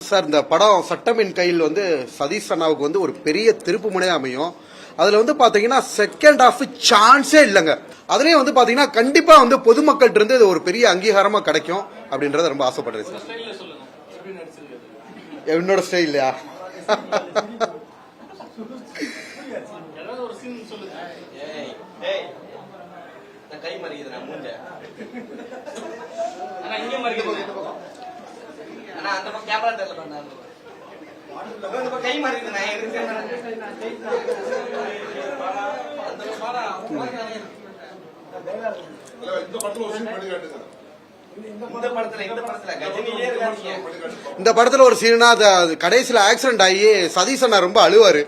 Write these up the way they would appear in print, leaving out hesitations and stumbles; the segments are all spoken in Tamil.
சார் இந்த படம் சட்டம் என் கையில் வந்து சதீஷ் அண்ணாவுக்கு வந்து ஒரு பெரிய திருப்பு முனையா அமையும். அதுல வந்து பாத்தீங்கன்னா செகண்ட் ஹாஃப் சான்ஸே இல்லைங்க. அதுலயும் வந்து பாத்தீங்கன்னா கண்டிப்பா வந்து பொதுமக்கள்கிட்ட இருந்து இது ஒரு பெரிய அங்கீகாரமா கிடைக்கும் அப்படின்றத ரொம்ப ஆசைப்படுறேன் சார். என்னோட ஸ்டைல் இல்லையா? இந்த படத்துல ஒரு சீனா கடைசியில ஆக்சிடென்ட் ஆகி சதீஷ் அண்ணா ரொம்ப அழுவாரு.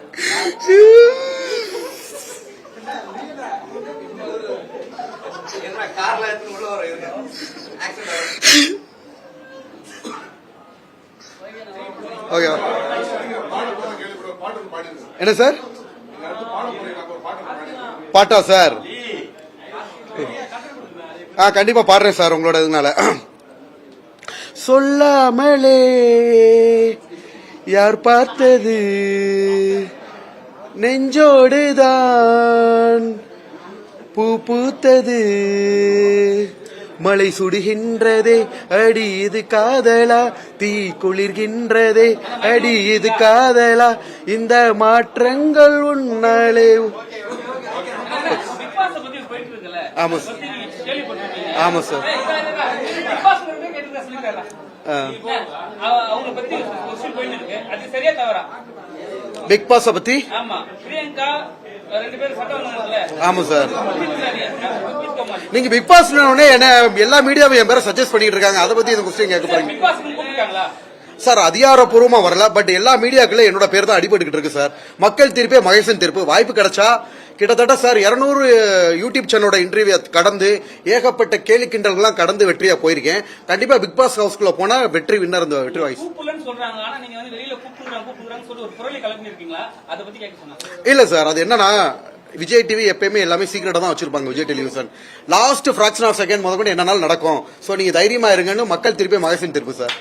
என்ன சார் பாட்டா சார்? கண்டிப்பா பாடுறேன் சார் உங்களோட இதனால. சொல்லாமலே யார் பார்த்தது நெஞ்சோடுதான் பூ பூத்தது மழை சுடுகின்றதே அடி இது காதலா தீ குளிர்கின்றதே அடி இது காதலா இந்த மாற்றங்கள் உன்னாலே. ஆமா சார், ஆமா சார். பிக் பாஸ் பத்தி ஆமா சார். நீங்க பிக் பாஸ் என்ன எல்லா மீடியாவும் என் பேரை சஜஸ்ட் பண்ணிட்டு இருக்காங்க. அதை பத்தி இந்த கொஸ்டின் கேட்க போறீங்க சார்? அதிகாரப்பூர்வமா வரல, பட் எல்லா மீடியாக்கள என்னோட பேர் தான் அடிபட்டு இருக்கு சார். மக்கள் தீர்ப்பே மகேசன் தீர்ப்பு. வாய்ப்பு கிடைச்சா கிட்டத்தட்ட சார் 200 யூடியூப் சேனலோட இன்டர்வியூ கடந்து ஏகப்பட்ட கேலி கிண்டல்கள்லாம் கடந்து வெற்றியா போயிருக்கேன். கண்டிப்பா பிக் பாஸ் ஹவுஸ்குள்ள போனா வெற்றி வின்னர் இந்த வெற்றி வாய்ஸ். இல்ல சார், அது என்னன்னா விஜய் டிவி எப்பயுமே எல்லாமே சீக்கிரட்டா தான் வச்சிருப்பாங்க. Vijay television last fraction of second முதல்ல என்னன்னாலும் நடக்கும். சோ நீங்க தைரியமா இருங்கன்னு மக்கள் திருப்பி மகேசன் தீர்ப்பு சார்.